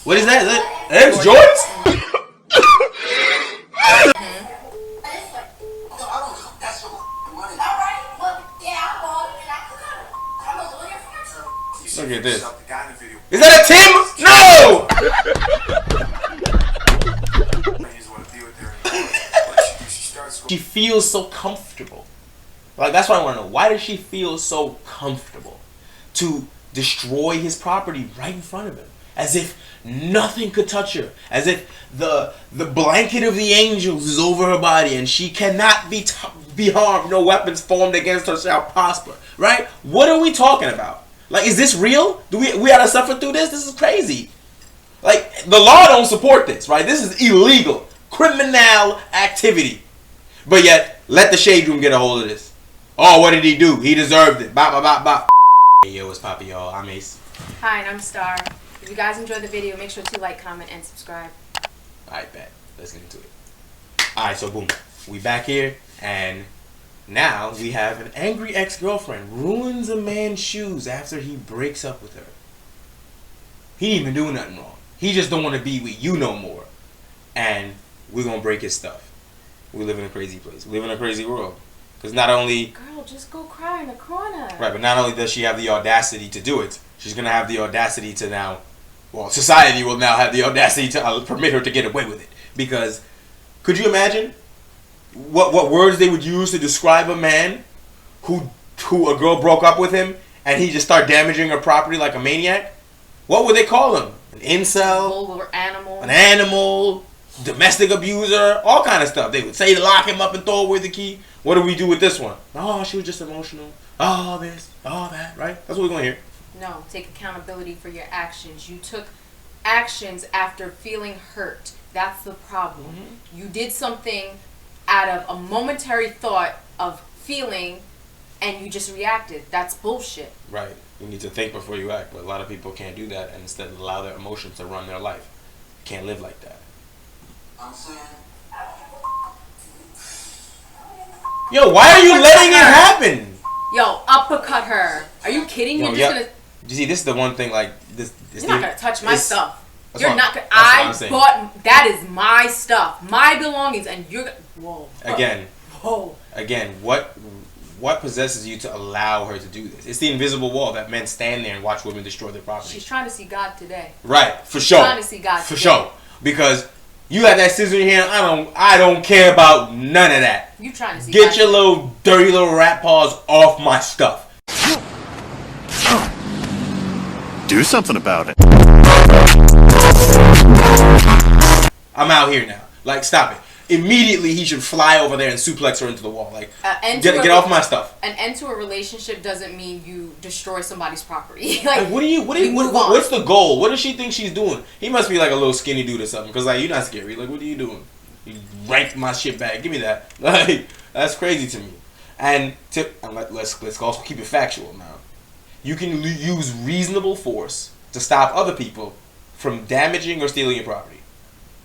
What is that? Is that Air Jordans? Look at this. Is that a Timbs? No! She feels so comfortable. Like, that's what I want to know. Why does she feel so comfortable to destroy his property right in front of him? As if nothing could touch her. As if the blanket of the angels is over her body and she cannot be harmed. No weapons formed against her shall prosper. Right? What are we talking about? Like, is this real? Do we gotta suffer through this? This is crazy. Like, the law don't support this, right? This is illegal. Criminal activity. But yet, let the Shade Room get a hold of this. Oh, what did he do? He deserved it. Bop, bop, bop, bop. Hey, yo, what's poppin', y'all? I'm Ace. Hi, and I'm Star. If you guys enjoyed the video, make sure to like, comment, and subscribe. Alright, bet. Let's get into it. Alright, so boom. We back here, and now we have an angry ex-girlfriend ruins a man's shoes after he breaks up with her. He didn't even do nothing wrong. He just don't want to be with you no more. And we're going to break his stuff. We live in a crazy place. We live in a crazy world. Because not only... Girl, just go cry in the corner. Right, but not only does she have the audacity to do it, she's going to have the audacity to now... Well, society will now have the audacity to permit her to get away with it. Because, could you imagine what words they would use to describe a man who a girl broke up with him and he just started damaging her property like a maniac? What would they call him? An incel? Vulgar animal. An animal? Domestic abuser? All kind of stuff. They would say to lock him up and throw away the key. What do we do with this one? Oh, she was just emotional. Oh, this. Oh, that. Right? That's what we're going to hear. No, take accountability for your actions. You took actions after feeling hurt. That's the problem. Mm-hmm. You did something out of a momentary thought of feeling and you just reacted. That's bullshit. Right. You need to think before you act, but a lot of people can't do that and instead allow their emotions to run their life. You can't live like that. I'm saying... Yo, why are you letting it happen? Yo, uppercut her. Are you kidding me? Yo, yeah. You see, this is the one thing, like, this you're not gonna touch my stuff. You're not gonna... That is my stuff. My belongings, and you're gonna... Whoa. Again. Whoa. Again, what possesses you to allow her to do this? It's the invisible wall that men stand there and watch women destroy their property. She's trying to see God today. Right, for sure. She's trying to see God for today. sure. Because you have that scissor in your hand. I don't care about none of that. You trying to see Get God your little dirty little rat paws off my stuff. Do something about it. I'm out here now. Like, stop it. Immediately, he should fly over there and suplex her into the wall. Like, get off my stuff. An end to a relationship doesn't mean you destroy somebody's property. Like, what's the goal? What does she think she's doing? He must be like a little skinny dude or something. Because, like, you're not scary. Like, what are you doing? You ranked my shit back. Give me that. Like, that's crazy to me. And let's also keep it factual now. You can use reasonable force to stop other people from damaging or stealing your property.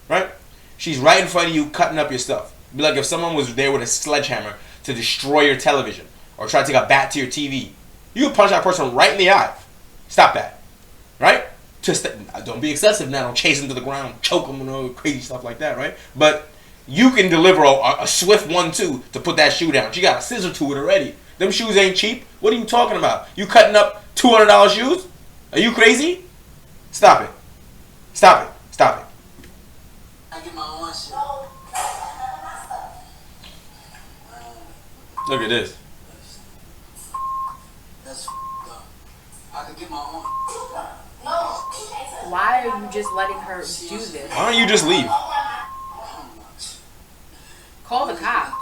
Right? She's right in front of you cutting up your stuff. Be like if someone was there with a sledgehammer to destroy your television or try to take a bat to your TV. You would punch that person right in the eye. Stop that. Right? Just don't be excessive now. Don't chase them to the ground, choke them and all crazy stuff like that, right? But you can deliver a swift 1-2 to put that shoe down. She got a scissor to it already. Them shoes ain't cheap. What are you talking about? You cutting up $200 shoes? Are you crazy? Stop it. Stop it. Stop it. I get my own shit. Look at this. That's I could get my own. Why are you just letting her do this? Why don't you just leave? Call the cops.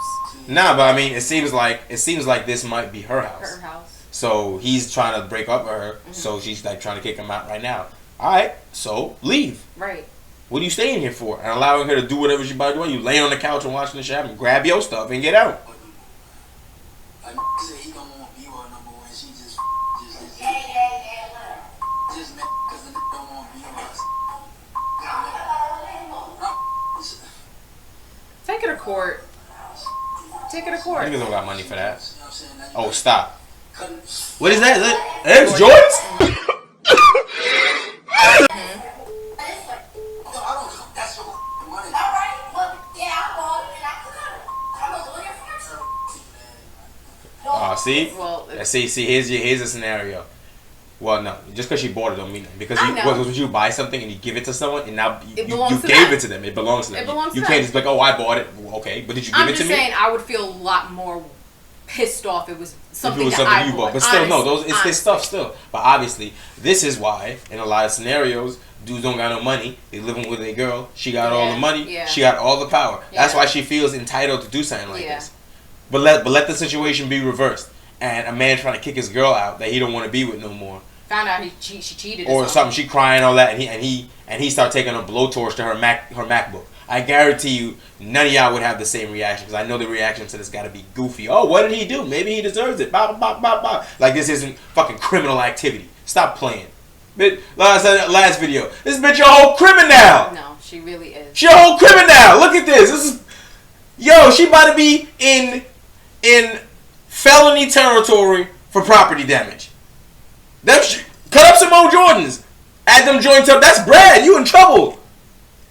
Nah, but I mean, it seems like this might be her house. Her house. So he's trying to break up with her. Mm-hmm. So she's like trying to kick him out right now. All right, so leave. Right. What are you staying here for? And allowing her to do whatever she's about to do? You laying on the couch and watching the show and grab your stuff and get out. Take her to court. Take her to court. Niggas don't got money for that. Oh, stop. What is that? Is that Air Jordans? see? Well, see, here's a scenario. Well, no, just because she bought it don't mean nothing. Because would you buy something and you give it to someone and now you gave it to them. It belongs to them. You can't just be like, oh, I bought it. Okay, but did you give it to me? I'm just saying I would feel a lot more pissed off if it was something, you bought. But still, no, it's his stuff still. But obviously, this is why in a lot of scenarios, dudes don't got no money. They living with a girl. She got all the money. Yeah. She got all the power. Yeah. That's why she feels entitled to do something like this. But let the situation be reversed. And a man trying to kick his girl out that he don't want to be with no more. Found out she cheated or something. She crying all that, and he start taking a blowtorch to her MacBook. I guarantee you, none of y'all would have the same reaction because I know the reaction to this got to be goofy. Oh, what did he do? Maybe he deserves it. Bah, bah, bah, bah. Like this isn't fucking criminal activity. Stop playing. Last video. This bitch a whole criminal. No, she really is. She a whole criminal. Look at this. This is she about to be in felony territory for property damage. Cut up some old Jordans. Add them joints up. That's bread. You in trouble.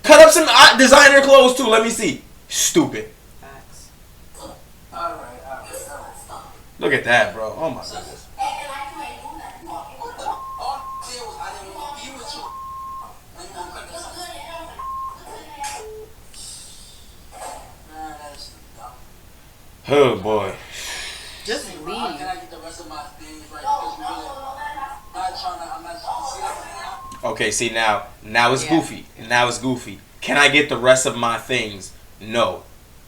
Cut up some designer clothes too. Let me see. Stupid. Facts. Look at that, bro. Oh my goodness. Oh boy. Just leave. Okay, see now it's goofy. Now it's goofy. Can I get the rest of my things? No.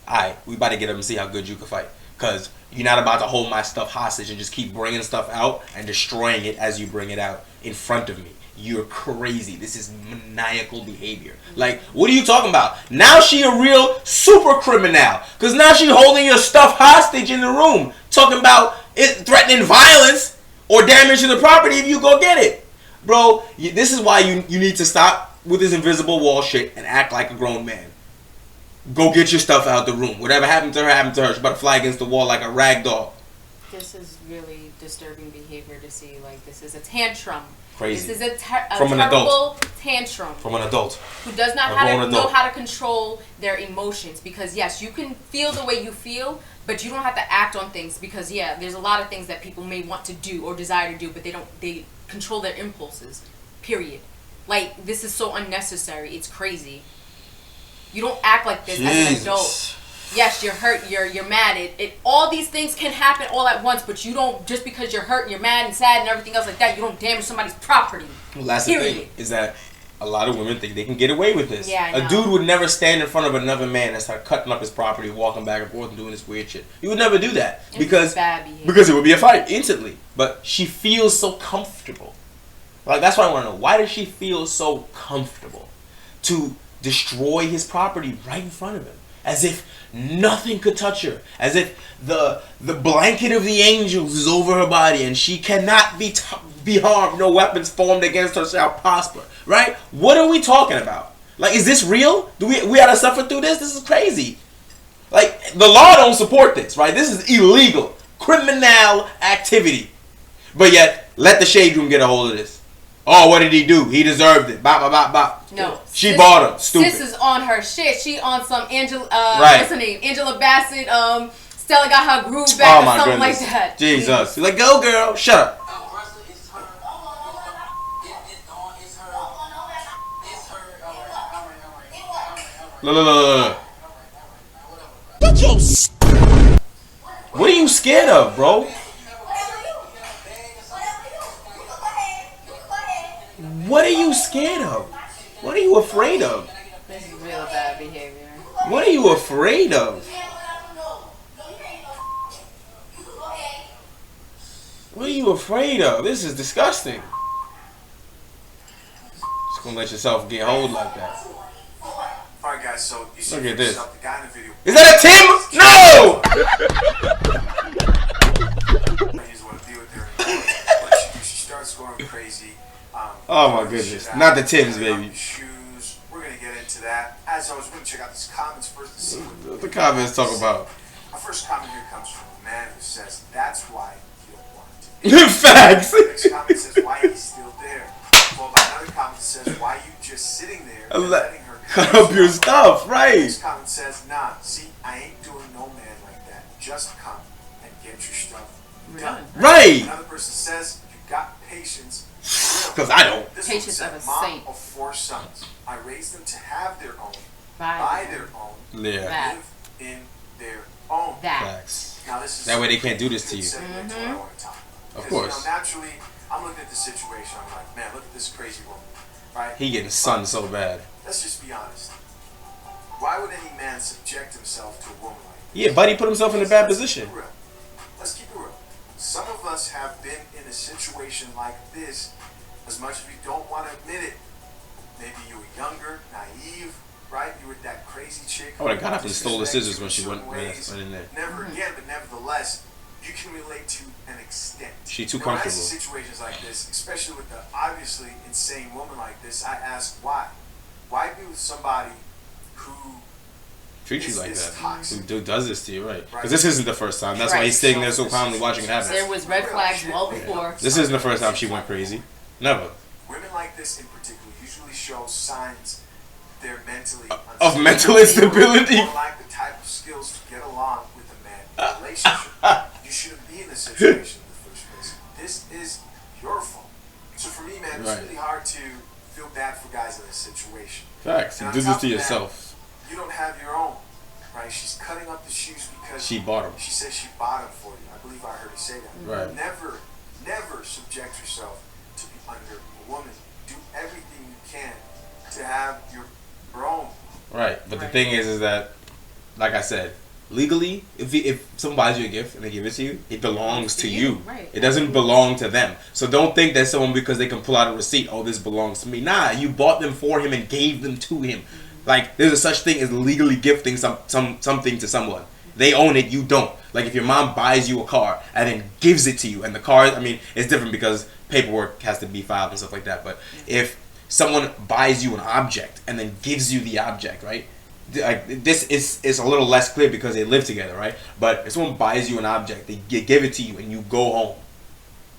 Alright, we about to get up and see how good you can fight. Cause you're not about to hold my stuff hostage and just keep bringing stuff out and destroying it as you bring it out in front of me. You're crazy. This is maniacal behavior. Like, what are you talking about? Now she a real super criminal. Because now she holding your stuff hostage in the room. Talking about it threatening violence or damage to the property if you go get it. Bro, this is why you need to stop with this invisible wall shit and act like a grown man. Go get your stuff out the room. Whatever happened to her, happened to her. She's about to fly against the wall like a rag doll. This is really disturbing behavior to see. Like, this is a tantrum. Crazy. This is a From an terrible tantrum. From an adult. Who does not know how to control their emotions. Because, yes, you can feel the way you feel, but you don't have to act on things. Because, yeah, there's a lot of things that people may want to do or desire to do, but they control their impulses. Period. Like, this is so unnecessary. It's crazy. You don't act like this as an adult. Yes, you're hurt, you're mad. All these things can happen all at once, but you don't, just because you're hurt and you're mad and sad and everything else like that, you don't damage somebody's property. Well, that's the thing, is that a lot of women think they can get away with this. Yeah, I know. A dude would never stand in front of another man and start cutting up his property, walking back and forth and doing this weird shit. He would never do that. Because it would be a fight, instantly. But she feels so comfortable. Like, that's why I want to know. Why does she feel so comfortable to destroy his property right in front of him? As if nothing could touch her. As if the blanket of the angels is over her body and she cannot be harmed. No weapons formed against her shall prosper. Right? What are we talking about? Like, is this real? Do we have to suffer through this? This is crazy. Like, the law don't support this, right? This is illegal. Criminal activity. But yet, let the shade room get a hold of this. Oh, what did he do? He deserved it. Bop, bop, bop, bop. No. She bought him. Stupid. Sis is on her shit. She on some what's her name? Angela Bassett, Stella got her groove back or something like that. Jesus. She's like, go girl. Shut up. Look. What are you scared of, bro? What are you scared of? What are you afraid of? This is real bad behavior. What are you afraid of? What are you afraid of? This is disgusting. Just gonna let yourself get hold like that. Alright guys, so you see look at this. The guy in the video. Is that a Tim? No! She starts going crazy. Oh my goodness. Not the Timbs, baby. Shoes. We're going to get into that. As always, we're going to check out these comments first to see what the comments talk about. Our first comment here comes from a man who says, that's why you don't want it. Facts. The next comment says, why he's still there. Followed by another comment that says, why you just sitting there and letting her cut up your stuff, right? The next comment says, nah, see, I ain't doing no man like that. Just come and get your stuff. we're done. done. Right. Another person says, you got patience. Because I don't. This Patience woman of said, a Mom saint. of 4 sons. I raised them to have their own, Buy buy their own, Yeah. That. live in their own. that. Facts. Now this is That way they can't do this to good you. segue to what I want to talk about. Of Because, course. You know, naturally, I'm looking at the situation. I'm like, man, look at this crazy woman, right? He getting sunned so bad. Let's just be honest. Why would any man subject himself to a woman like this? Yeah, buddy put himself in a bad Let's position. keep it real. Let's keep it real. Some of us have been in a situation like this, as much as we don't want to admit it. Maybe you were younger, naive, right? You were that crazy chick. I would have got up and stole the scissors when she Certain went ways. in there. Never again, but nevertheless, you can relate to an extent. She too Now, when I comfortable. see situations like this, especially with the obviously insane woman like this, I ask why? Why be with somebody who Treat you is like this that. toxic? Who does this to you, right? Right. Because this isn't the first time. That's why Right. he's sitting there so calmly watching it happen. There was red flags well before. This isn't the first time she went crazy. Never. Women like this in particular usually show signs they're mentally Of mental instability. Or lack the type of skills to get along with a man in a relationship. You shouldn't be in this situation in the first place. This is your fault. So for me, man, it's Right. really hard to feel bad for guys in this situation. Facts. You And do on this top to of that, yourself. You don't have your own, right? She's cutting up the shoes because She bought 'em. She says she bought them for you. I believe I heard her say that. Right. Never subject yourself to be under a woman. Do everything you can to have your own. Right. But the Right. thing is that, like I said, legally, if someone buys you a gift and they give it to you, it belongs to you. Right. It doesn't belong to them. So don't think that someone, because they can pull out a receipt, oh, this belongs to me. Nah, you bought them for him and gave them to him. Like, there's a such thing as legally gifting something to someone. They own it, you don't. Like, if your mom buys you a car and then gives it to you, and the car, I mean, it's different because paperwork has to be filed and stuff like that. But if someone buys you an object and then gives you the object, right? Like, this is a little less clear because they live together, right? But if someone buys you an object, they give it to you and you go home.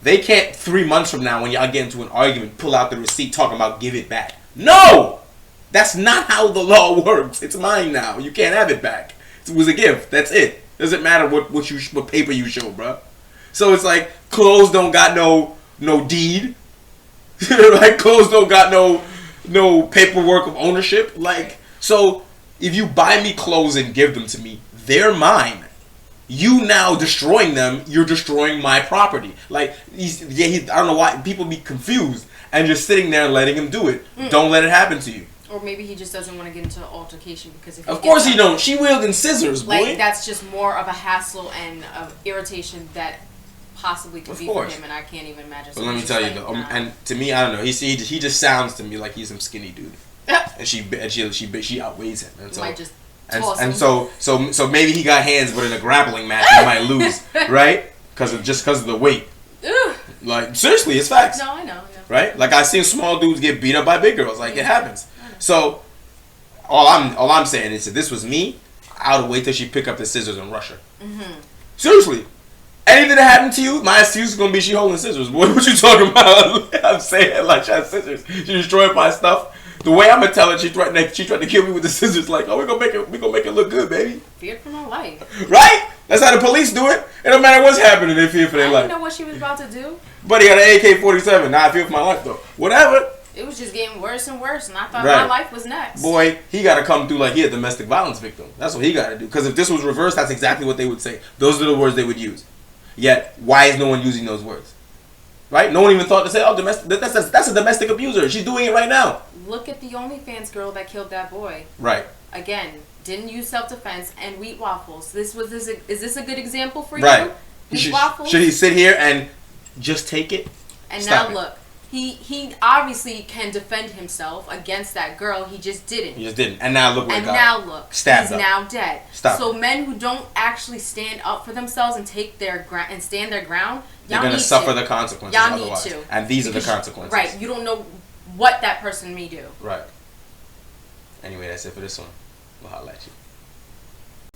They can't 3 months from now when y'all get into an argument pull out the receipt talking about give it back. No! That's not how the law works. It's mine now. You can't have it back. It was a gift. That's it. Doesn't matter what paper you show, bro. So it's like clothes don't got no deed. Like clothes don't got no paperwork of ownership. Like, so if you buy me clothes and give them to me, they're mine. You now destroying them, you're destroying my property. Like, I don't know why people be confused and just sitting there and letting him do it. Don't let it happen to you. Or maybe he just doesn't want to get into an altercation because if Of course he don't. She wielding scissors, boy. Like, that's just more of a hassle and of irritation that possibly could Of be course. for him, and I can't even imagine. But let me tell you though, and to me, I don't know. He just sounds to me like he's some skinny dude, and she outweighs him, and so might just and, toss and him. so maybe he got hands, but in a grappling match he might lose, right? Because of the weight. Ugh. Like seriously, it's facts, No, I know. right? Like I've seen small dudes get beat up by big girls. Like it happens. So all I'm saying is, if this was me, I would wait till she pick up the scissors and rush her. Seriously. Anything that happened to you, my excuse is gonna be she holding scissors. Boy, what you talking about? I'm saying like she has scissors. She destroyed my stuff. The way I'm gonna tell her, she tried to kill me with the scissors. Like, oh, we gonna make it look good, baby. Feared for my life. Right? That's how the police do it. It don't matter what's happening, they fear for I their didn't life. know what she was about to do. But he had an AK-47. Now I fear for my life though. Whatever. It was just getting worse and worse, and I thought Right. my life was next. Boy, he gotta come through like he a domestic violence victim. That's what he gotta do. Because if this was reversed, that's exactly what they would say. Those are the words they would use. Yet, why is no one using those words? Right? No one even thought to say, "Oh, domestic." That's a domestic abuser. She's doing it right now. Look at the OnlyFans girl that killed that boy. Right. Again, didn't use self-defense and wheat waffles. Is this a good example for Right. you? Wheat waffles. Should he sit here and just take it? And Stop now it. look, he obviously can defend himself against that girl. He just didn't. He just didn't. And now look where it And got now him. look, Stabbed he's up. now dead. Stop So men who don't actually stand up for themselves and take their and stand their ground, They're y'all gonna need suffer to. the consequences Y'all need otherwise. to. And these are the Because- consequences. Right. You don't know what that person may do. Right. Anyway, that's it for this one. We'll holla at you.